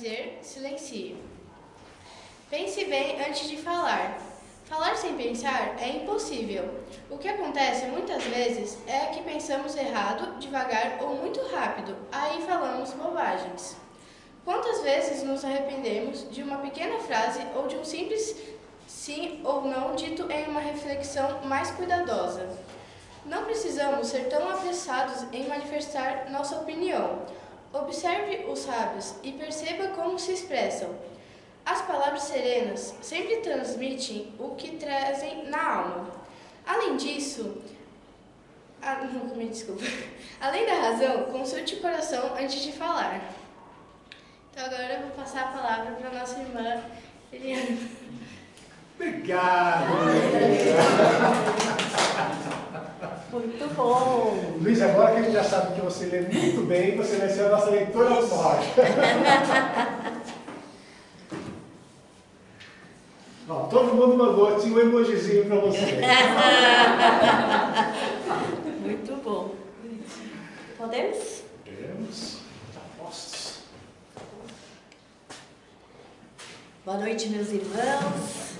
dizer, silencie. Pense bem antes de falar. Falar sem pensar é impossível. O que acontece muitas vezes é que pensamos errado, devagar ou muito rápido, aí falamos bobagens. Quantas vezes nos arrependemos de uma pequena frase ou de um simples sim ou não dito em uma reflexão mais cuidadosa? Não precisamos ser tão apressados em manifestar nossa opinião. Observe os sábios e perceba como se expressam. As palavras serenas sempre transmitem o que trazem na alma. Além disso, além da razão, consulte o coração antes de falar. Então agora eu vou passar a palavra para a nossa irmã Eliana. Obrigado! Muito bom! Luiz, agora que a gente já sabe que você lê muito bem, você vai ser a nossa leitora automática. Ó, todo mundo mandou assim, um emojizinho para você. Muito bom. Podemos? Podemos. Já postos. Boa noite, meus irmãos.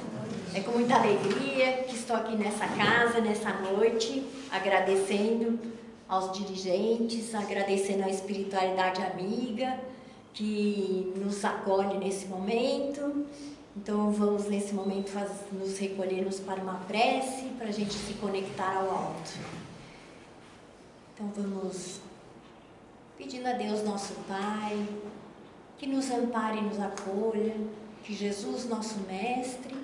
É com muita alegria que estou aqui nessa casa, nessa noite, agradecendo aos dirigentes, agradecendo à espiritualidade amiga que nos acolhe nesse momento. Então vamos nesse momento nos recolhermos para uma prece, para a gente se conectar ao alto. Então vamos pedindo a Deus nosso Pai, que nos ampare e nos acolha, que Jesus, nosso Mestre,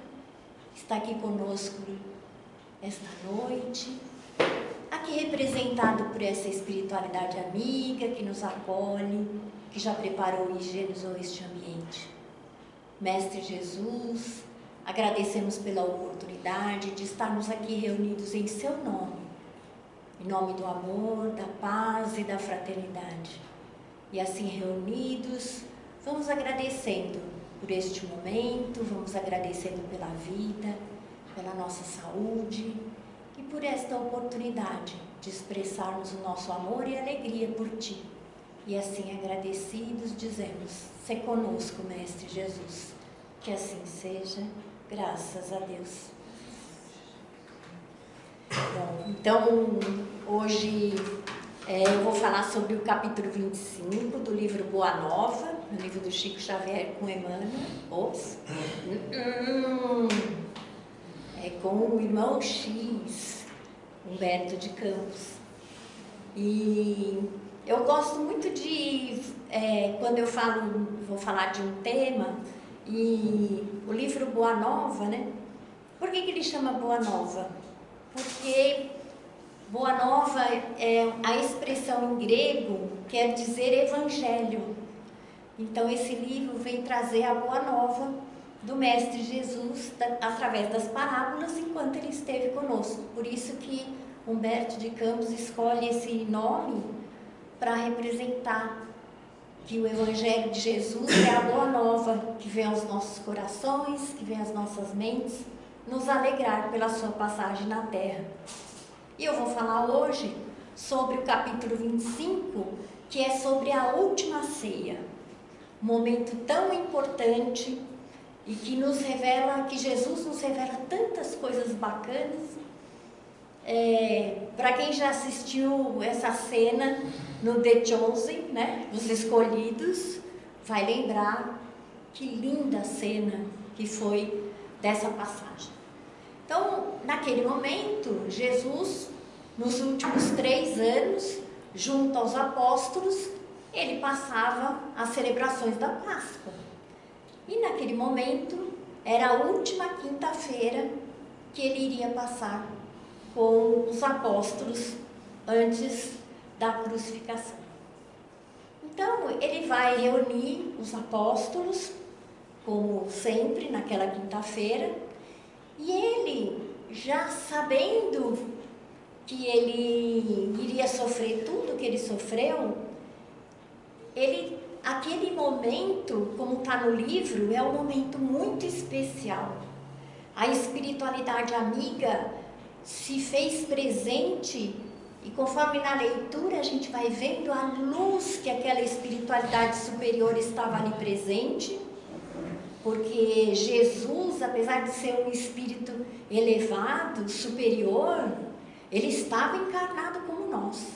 está aqui conosco esta noite, aqui representado por essa espiritualidade amiga que nos acolhe, que já preparou e higienizou este ambiente. Mestre Jesus, agradecemos pela oportunidade de estarmos aqui reunidos em seu nome, em nome do amor, da paz e da fraternidade. E assim reunidos, vamos agradecendo por este momento, vamos agradecendo pela vida, pela nossa saúde e por esta oportunidade de expressarmos o nosso amor e alegria por Ti. E assim agradecidos dizemos, sê conosco, Mestre Jesus, que assim seja, graças a Deus. Bom, então, hoje eu vou falar sobre o capítulo 25 do livro Boa Nova, no livro do Chico Xavier com Emmanuel. Ops! É com o irmão X, Humberto de Campos. E eu gosto muito de, quando eu vou falar de um tema, e o livro Boa Nova, né? Por que ele chama Boa Nova? Porque Boa Nova, a expressão em grego quer dizer evangelho. Então esse livro vem trazer a Boa Nova do Mestre Jesus através das parábolas enquanto ele esteve conosco. Por isso que Humberto de Campos escolhe esse nome para representar que o Evangelho de Jesus é a Boa Nova que vem aos nossos corações, que vem às nossas mentes, nos alegrar pela sua passagem na Terra. E eu vou falar hoje sobre o capítulo 25, que é sobre a última ceia. Um momento tão importante e que nos revela, que Jesus nos revela tantas coisas bacanas. Para quem já assistiu essa cena no The Chosen, né, Os Escolhidos, vai lembrar que linda cena que foi dessa passagem. Então, naquele momento, Jesus, nos últimos 3 anos, junto aos apóstolos, ele passava as celebrações da Páscoa. E naquele momento, era a última quinta-feira que ele iria passar com os apóstolos antes da crucificação. Então, ele vai reunir os apóstolos, como sempre, naquela quinta-feira, e ele, já sabendo que ele iria sofrer tudo que ele sofreu, aquele momento, como está no livro, é um momento muito especial. A espiritualidade amiga se fez presente E conforme na leitura a gente vai vendo a luz que aquela espiritualidade superior estava ali presente, porque Jesus, apesar de ser um espírito elevado, superior, ele estava encarnado como nós.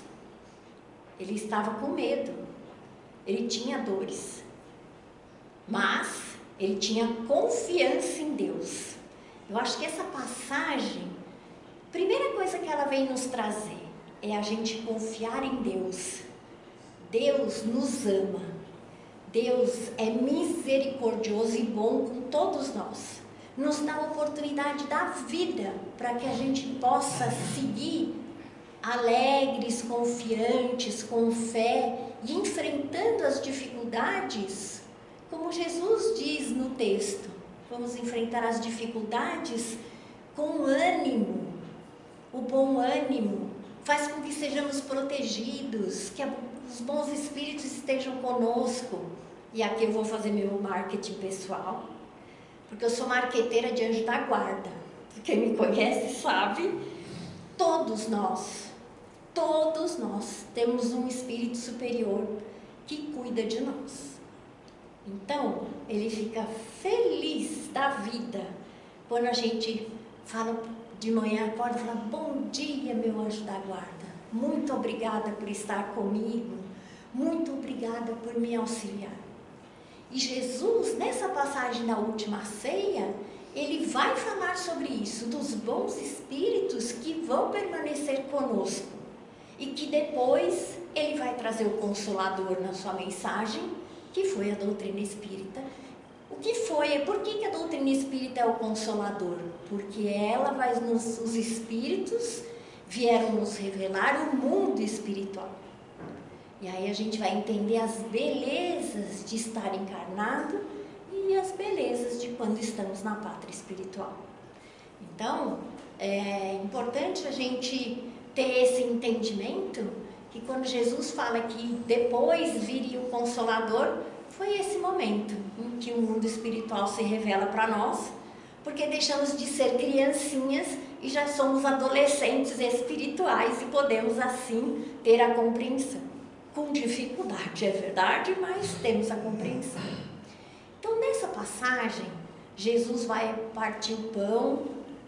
Ele estava com medo, ele tinha dores, mas ele tinha confiança em Deus. Eu acho que essa passagem, a primeira coisa que ela vem nos trazer é a gente confiar em Deus. Deus nos ama. Deus é misericordioso e bom com todos nós. Nos dá a oportunidade da vida para que a gente possa seguir alegres, confiantes, com fé e enfrentando as dificuldades, como Jesus diz no texto. Vamos enfrentar as dificuldades com ânimo. O bom ânimo faz com que sejamos protegidos, que os bons espíritos estejam conosco. E aqui eu vou fazer meu marketing pessoal, porque eu sou marqueteira de anjo da guarda. Quem me conhece sabe, todos nós temos um espírito superior que cuida de nós. Então, ele fica feliz da vida quando a gente fala de manhã, acorda e fala: bom dia, meu anjo da guarda, muito obrigada por estar comigo, muito obrigada por me auxiliar. E Jesus, nessa passagem da última ceia, ele vai falar sobre isso, dos bons espíritos que vão permanecer conosco e que depois ele vai trazer o Consolador na sua mensagem, que foi a doutrina espírita. O que foi? Por que a doutrina espírita é o Consolador? Porque ela os espíritos vieram nos revelar o mundo espiritual. E aí a gente vai entender as belezas de estar encarnado e as belezas de quando estamos na pátria espiritual. Então, é importante a gente ter esse entendimento, que quando Jesus fala que depois viria o Consolador, foi esse momento em que o mundo espiritual se revela para nós, porque deixamos de ser criancinhas e já somos adolescentes espirituais e podemos assim ter a compreensão. Com dificuldade, é verdade, mas temos a compreensão. Então, nessa passagem, Jesus vai partir o pão,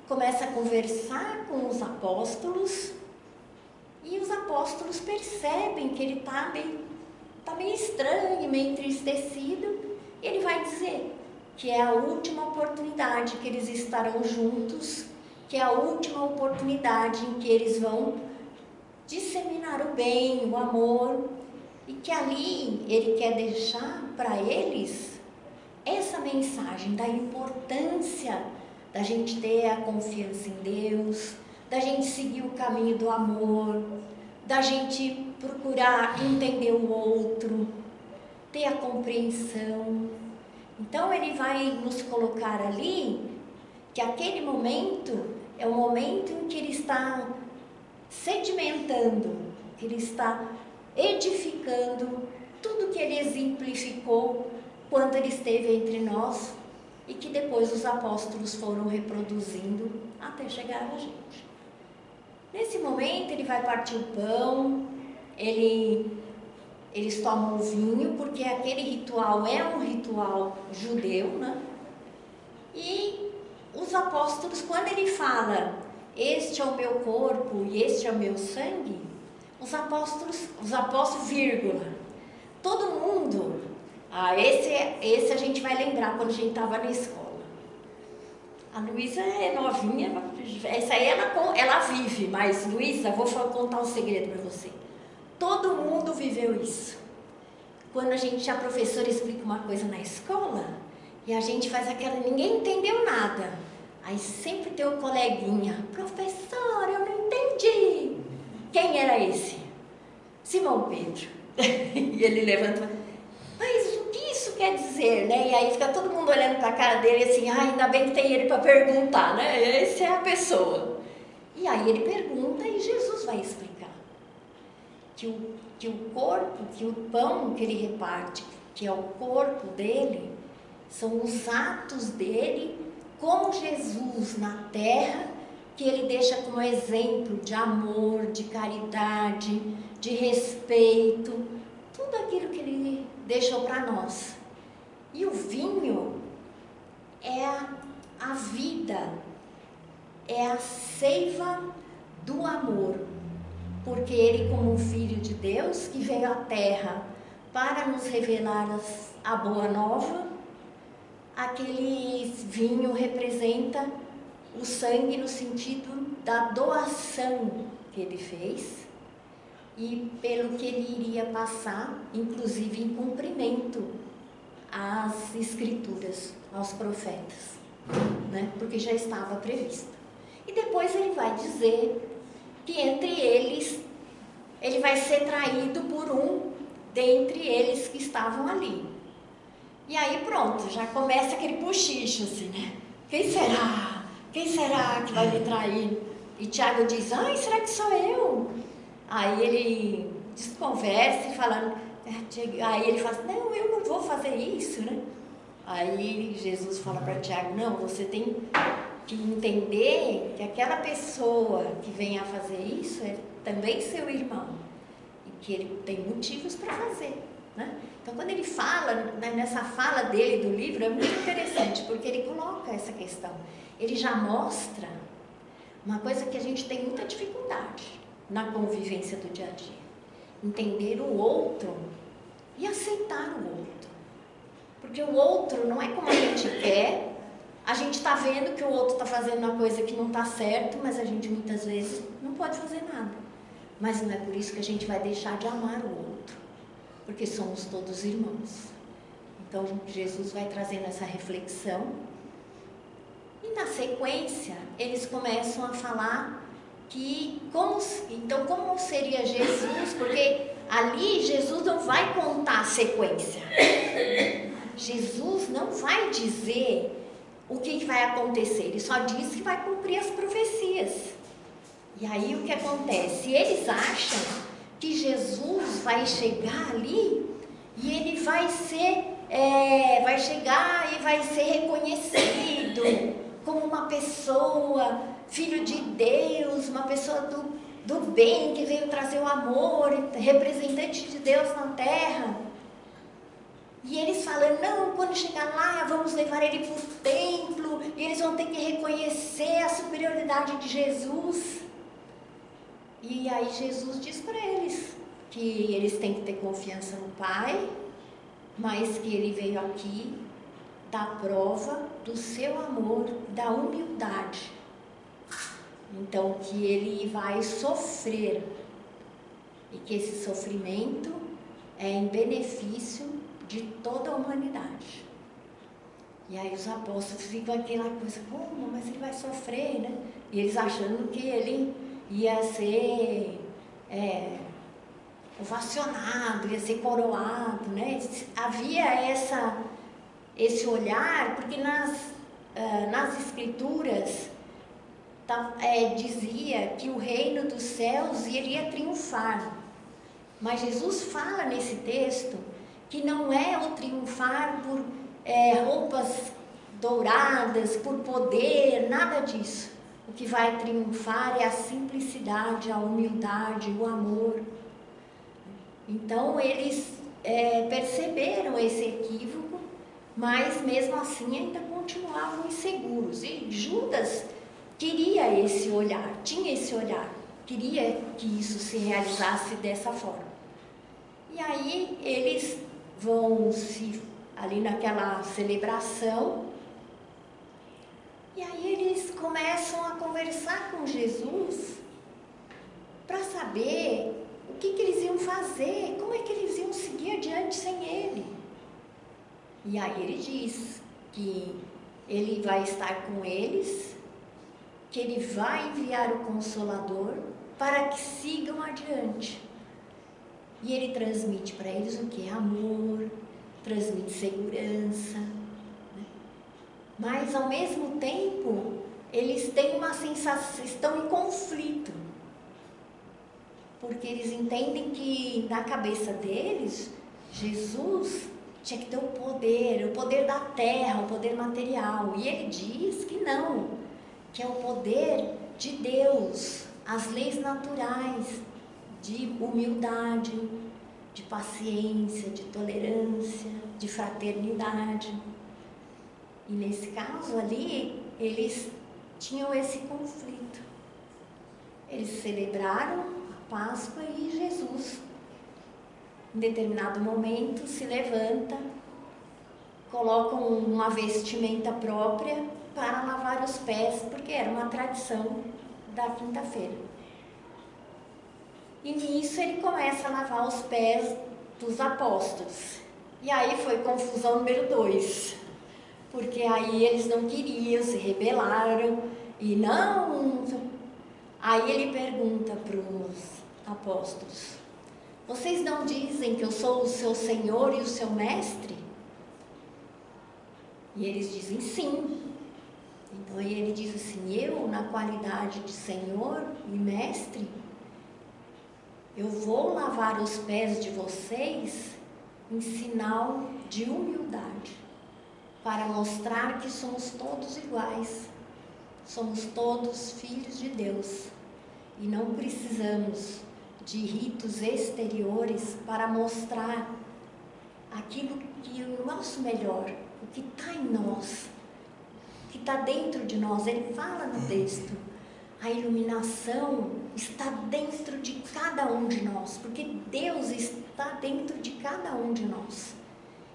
começa a conversar com os apóstolos, e os apóstolos percebem que ele está meio estranho, meio entristecido. E ele vai dizer que é a última oportunidade que eles estarão juntos, que é a última oportunidade em que eles vão disseminar o bem, o amor, e que ali ele quer deixar para eles essa mensagem da importância da gente ter a confiança em Deus, da gente seguir o caminho do amor, da gente procurar entender o outro, ter a compreensão. Então ele vai nos colocar ali que aquele momento é o momento em que ele está sedimentando, que ele está edificando tudo que ele exemplificou quando ele esteve entre nós e que depois os apóstolos foram reproduzindo até chegar a gente. Nesse momento ele vai partir o pão, eles tomam o vinho, porque aquele ritual é um ritual judeu, né? E os apóstolos, quando ele fala: este é o meu corpo e este é o meu sangue, os apóstolos, vírgula, todo mundo, esse a gente vai lembrar quando a gente estava na escola. A Luísa é novinha, essa aí ela vive, mas Luísa, vou contar um segredo para você. Todo mundo viveu isso. Quando a professora explica uma coisa na escola, e a gente faz aquela, ninguém entendeu nada. Aí sempre tem um coleguinha: professor, eu não entendi. Quem era esse? Simão Pedro. E ele levanta: mas o que isso quer dizer, né? E aí fica todo mundo olhando para a cara dele assim: ainda bem que tem ele para perguntar, né? Essa é a pessoa. E aí ele pergunta e Jesus vai explicar que o corpo, que o pão que ele reparte, que é o corpo dele, são os atos dele com Jesus na terra, que ele deixa como exemplo de amor, de caridade, de respeito, tudo aquilo que ele deixou para nós. E o vinho é a vida, é a seiva do amor, porque ele, como filho de Deus, que veio à terra para nos revelar a boa nova, aquele vinho representa o sangue no sentido da doação que ele fez e pelo que ele iria passar, inclusive em cumprimento às escrituras, aos profetas, né? Porque já estava previsto. E depois ele vai dizer que entre eles, ele vai ser traído por um dentre eles que estavam ali. E aí pronto, já começa aquele bochicho assim, né? Quem será? Quem será que vai me trair? E Tiago diz, ai, será que sou eu? Aí ele desconversa e falando, aí ele fala, não, eu não vou fazer isso, né? Aí Jesus fala para Tiago, não, você tem que entender que aquela pessoa que vem a fazer isso é também seu irmão e que ele tem motivos para fazer, né? Então, quando ele fala, né, nessa fala dele do livro, é muito interessante, porque ele coloca essa questão. Ele já mostra uma coisa que a gente tem muita dificuldade na convivência do dia a dia. Entender o outro e aceitar o outro. Porque o outro não é como a gente quer, a gente está vendo que o outro está fazendo uma coisa que não está certo, mas a gente muitas vezes não pode fazer nada. Mas não é por isso que a gente vai deixar de amar o outro, porque somos todos irmãos. Então Jesus vai trazendo essa reflexão e na sequência eles começam a falar que como seria Jesus, porque ali Jesus não vai contar a sequência. Jesus não vai dizer o que vai acontecer, ele só diz que vai cumprir as profecias. E aí o que acontece? Eles acham que Jesus vai chegar ali e ele vai chegar e vai ser reconhecido como uma pessoa, filho de Deus, uma pessoa do bem, que veio trazer o amor, representante de Deus na terra. E eles falam, não, quando chegar lá, vamos levar ele para o templo, e eles vão ter que reconhecer a superioridade de Jesus. E aí Jesus diz para eles que eles têm que ter confiança no Pai, mas que ele veio aqui dar prova do seu amor, da humildade. Então, que ele vai sofrer e que esse sofrimento é em benefício de toda a humanidade. E aí os apóstolos ficam aquela coisa, como? Mas ele vai sofrer, né? E eles achando que ele ia ser ovacionado, ia ser coroado, né? Havia esse olhar, porque nas escrituras dizia que o reino dos céus iria triunfar. Mas Jesus fala nesse texto que não é o triunfar por roupas douradas, por poder, nada disso. O que vai triunfar é a simplicidade, a humildade, o amor. Então eles perceberam esse equívoco, mas mesmo assim ainda continuavam inseguros. E Judas queria esse olhar, tinha esse olhar, queria que isso se realizasse dessa forma. E aí eles vão ali naquela celebração, e aí eles começam a conversar com Jesus para saber o que eles iam fazer, como é que eles iam seguir adiante sem ele. E aí ele diz que ele vai estar com eles, que ele vai enviar o Consolador para que sigam adiante. E ele transmite para eles o que? Amor, transmite segurança, né? Mas ao mesmo tempo, eles têm uma sensação, estão em conflito, porque eles entendem que na cabeça deles, Jesus tinha que ter o poder da terra, o poder material, e ele diz que não, que é o poder de Deus, as leis naturais de humildade, de paciência, de tolerância, de fraternidade. E nesse caso ali, eles tinham esse conflito. Eles celebraram a Páscoa e Jesus, em determinado momento, se levanta, colocam uma vestimenta própria para lavar os pés, porque era uma tradição da quinta-feira. E nisso ele começa a lavar os pés dos apóstolos. E aí foi confusão número 2, porque aí eles não queriam, se rebelaram, e não... Aí ele pergunta para os apóstolos: vocês não dizem que eu sou o seu Senhor e o seu mestre? E eles dizem sim. Então ele diz assim: eu, na qualidade de Senhor e mestre, eu vou lavar os pés de vocês em sinal de humildade, para mostrar que somos todos iguais, somos todos filhos de Deus e não precisamos de ritos exteriores para mostrar aquilo que é o nosso melhor, o que está em nós, o que está dentro de nós. Ele fala no texto: a iluminação está dentro de cada um de nós, porque Deus está dentro de cada um de nós.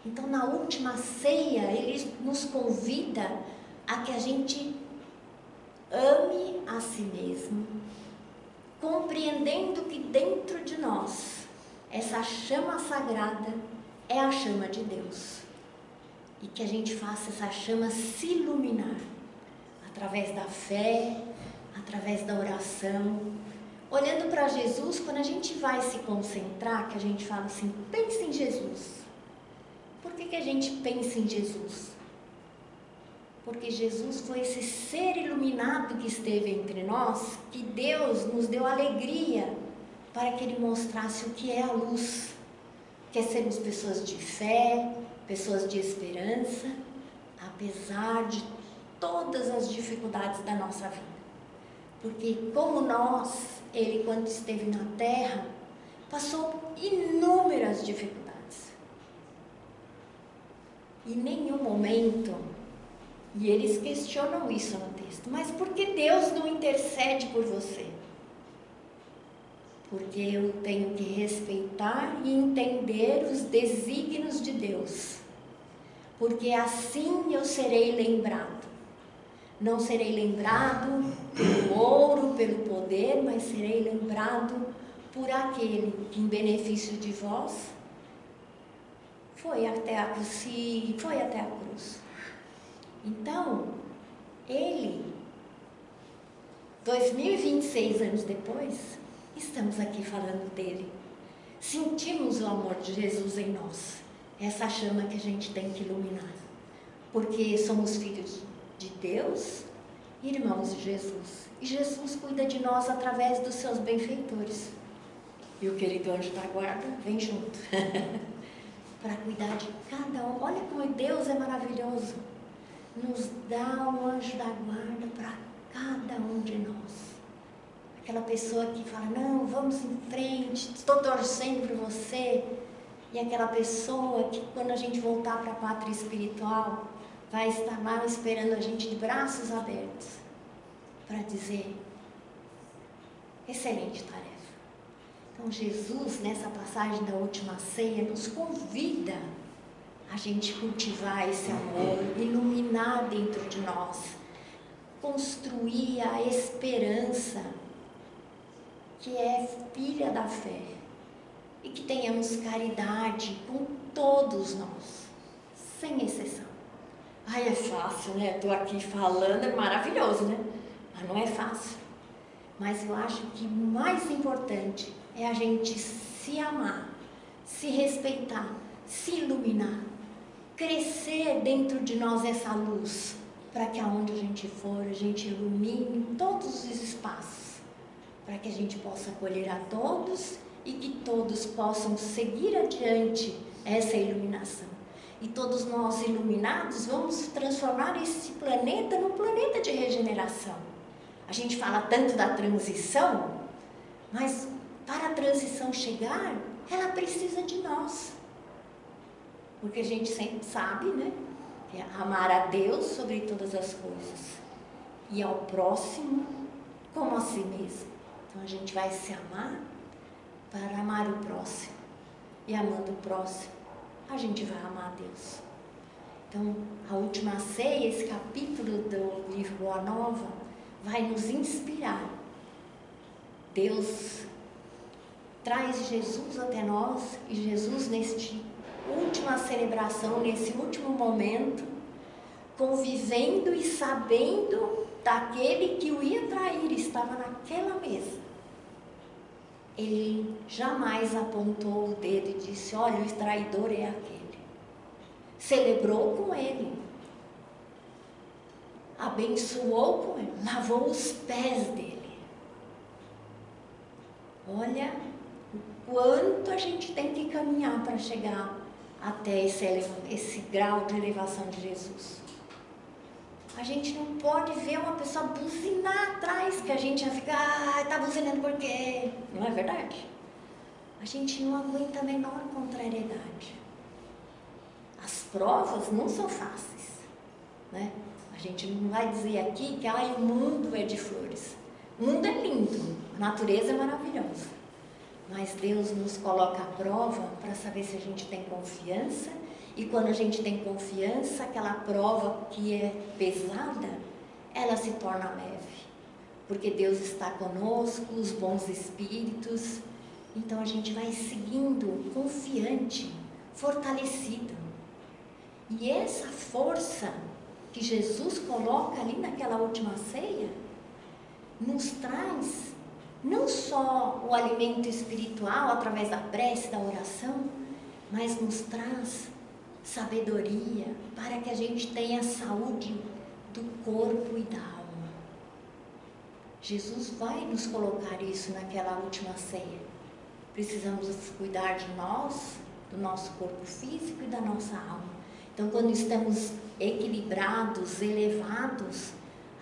Então, na última ceia, Ele nos convida a que a gente ame a si mesmo, compreendendo que dentro de nós, essa chama sagrada é a chama de Deus. E que a gente faça essa chama se iluminar, através da fé, através da oração, olhando para Jesus. Quando a gente vai se concentrar, que a gente fala assim: pense em Jesus. Por que a gente pensa em Jesus? Porque Jesus foi esse ser iluminado que esteve entre nós, que Deus nos deu alegria para que Ele mostrasse o que é a luz, que é sermos pessoas de fé, pessoas de esperança, apesar de todas as dificuldades da nossa vida. Porque como nós, Ele, quando esteve na terra, passou inúmeras dificuldades. Em nenhum momento, e eles questionam isso no texto, mas por que Deus não intercede por você? Porque eu tenho que respeitar e entender os desígnios de Deus, porque assim eu serei lembrado. Não serei lembrado pelo ouro, pelo poder, mas serei lembrado por aquele que, em benefício de vós, foi até a cruz. Então, Ele, 2026 anos depois, estamos aqui falando dele. Sentimos o amor de Jesus em nós, essa chama que a gente tem que iluminar, porque somos filhos de Deus, irmãos de Jesus, e Jesus cuida de nós através dos seus benfeitores. E o querido anjo da guarda vem junto para cuidar de cada um. Olha como Deus é maravilhoso, nos dá um anjo da guarda para cada um de nós. Aquela pessoa que fala: não, vamos em frente, estou torcendo por você. E aquela pessoa que, quando a gente voltar para a pátria espiritual, vai estar lá esperando a gente de braços abertos para dizer: excelente tarefa. Então Jesus, nessa passagem da última ceia, nos convida a gente cultivar esse amor, iluminar dentro de nós, construir a esperança que é filha da fé, e que tenhamos caridade com todos nós, sem exceção. Ai, é fácil, né? Estou aqui falando, é maravilhoso, né? Mas não é fácil. Mas eu acho que o mais importante é a gente se amar, se respeitar, se iluminar, crescer dentro de nós essa luz, para que aonde a gente for, a gente ilumine todos os espaços, para que a gente possa acolher a todos e que todos possam seguir adiante essa iluminação. E todos nós iluminados vamos transformar esse planeta num planeta de regeneração, A gente fala tanto da transição, mas para a transição chegar, ela precisa de nós. Porque a gente sempre sabe, né? Que é amar a Deus sobre todas as coisas e ao próximo como a si mesmo. Então a gente vai se amar para amar o próximo. E amando o próximo, a gente vai amar a Deus. Então, a última ceia, esse capítulo do livro Boa Nova, vai nos inspirar. Deus traz Jesus até nós e Jesus, neste última celebração, nesse último momento, convivendo e sabendo daquele que o ia trair, estava naquela mesa. Ele jamais apontou o dedo e disse: olha, o traidor é aquele. Celebrou com ele, abençoou com ele, lavou os pés dele. Olha o quanto a gente tem que caminhar para chegar até esse grau de elevação de Jesus. A gente não pode ver uma pessoa buzinar atrás, que a gente já fica, tá buzinando por quê? Não é verdade? A gente não aguenta a menor contrariedade. As provas não são fáceis, né? A gente não vai dizer aqui que o mundo é de flores. O mundo é lindo, a natureza é maravilhosa. Mas Deus nos coloca à prova para saber se a gente tem confiança. E quando a gente tem confiança, aquela prova que é pesada, ela se torna leve. Porque Deus está conosco, os bons espíritos. Então a gente vai seguindo confiante, fortalecido. E essa força que Jesus coloca ali naquela última ceia, nos traz não só o alimento espiritual através da prece, da oração, mas nos traz sabedoria para que a gente tenha saúde do corpo e da alma. Jesus vai nos colocar isso naquela última ceia. Precisamos cuidar de nós, do nosso corpo físico e da nossa alma. Então, quando estamos equilibrados, elevados,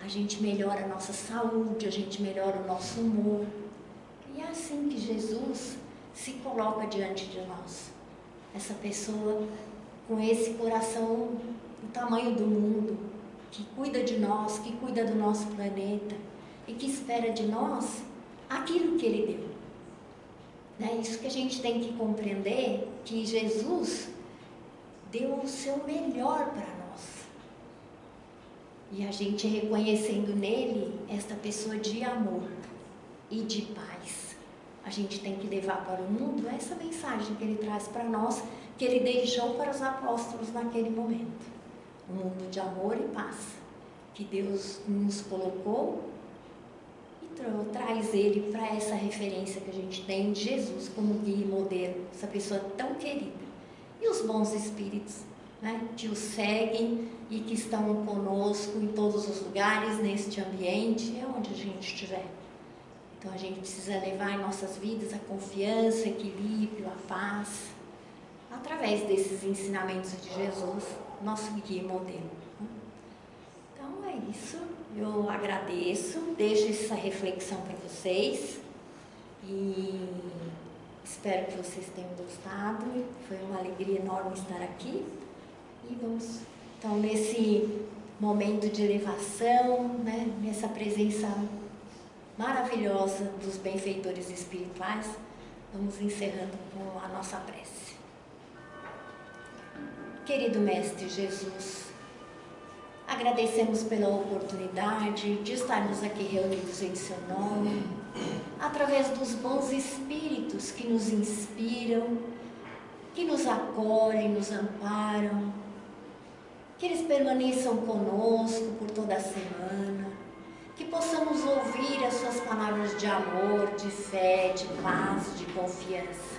a gente melhora a nossa saúde, a gente melhora o nosso humor. E é assim que Jesus se coloca diante de nós. Essa pessoa com esse coração do tamanho do mundo, que cuida de nós, que cuida do nosso planeta e que espera de nós aquilo que Ele deu. Né? Isso que a gente tem que compreender, que Jesus deu o seu melhor para nós. E a gente reconhecendo nele esta pessoa de amor e de paz. A gente tem que levar para o mundo essa mensagem que Ele traz para nós, que Ele deixou para os apóstolos naquele momento. Um mundo de amor e paz, que Deus nos colocou e traz Ele para essa referência que a gente tem de Jesus como guia e modelo, essa pessoa tão querida. E os bons espíritos, né, que o seguem e que estão conosco em todos os lugares, neste ambiente, é onde a gente estiver. Então a gente precisa levar em nossas vidas a confiança, o equilíbrio, a paz, através desses ensinamentos de Jesus, nosso guia e modelo. Então é isso, eu agradeço, deixo essa reflexão para vocês e espero que vocês tenham gostado. Foi uma alegria enorme estar aqui. E vamos, então, nesse momento de elevação, né, nessa presença maravilhosa dos benfeitores espirituais, vamos encerrando com a nossa prece. Querido Mestre Jesus, agradecemos pela oportunidade de estarmos aqui reunidos em Seu nome, através dos bons espíritos que nos inspiram, que nos acolhem, nos amparam, que eles permaneçam conosco por toda a semana, que possamos ouvir as suas palavras de amor, de fé, de paz, de confiança.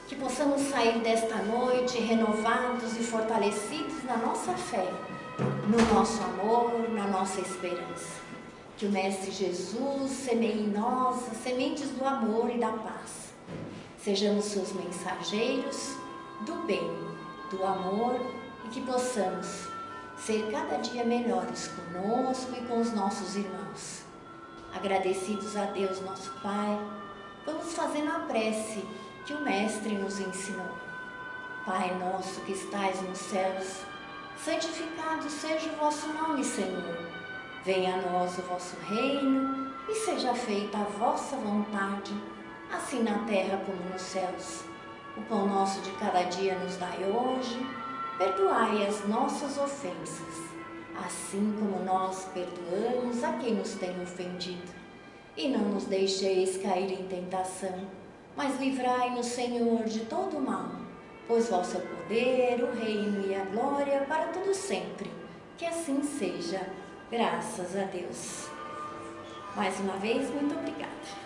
Que possamos sair desta noite renovados e fortalecidos na nossa fé, no nosso amor, na nossa esperança. Que o Mestre Jesus semeie em nós as sementes do amor e da paz. Sejamos seus mensageiros do bem, do amor, e que possamos ser cada dia melhores conosco e com os nossos irmãos. Agradecidos a Deus, nosso Pai, vamos fazendo a prece que o Mestre nos ensinou. Pai nosso que estais nos céus, santificado seja o vosso nome, Senhor. Venha a nós o vosso reino e seja feita a vossa vontade, assim na terra como nos céus. O pão nosso de cada dia nos dai hoje, perdoai as nossas ofensas, assim como nós perdoamos a quem nos tem ofendido. E não nos deixeis cair em tentação, mas livrai-nos, Senhor, de todo o mal, pois vosso é o poder, o reino e a glória para todo sempre. Que assim seja, graças a Deus. Mais uma vez, muito obrigada.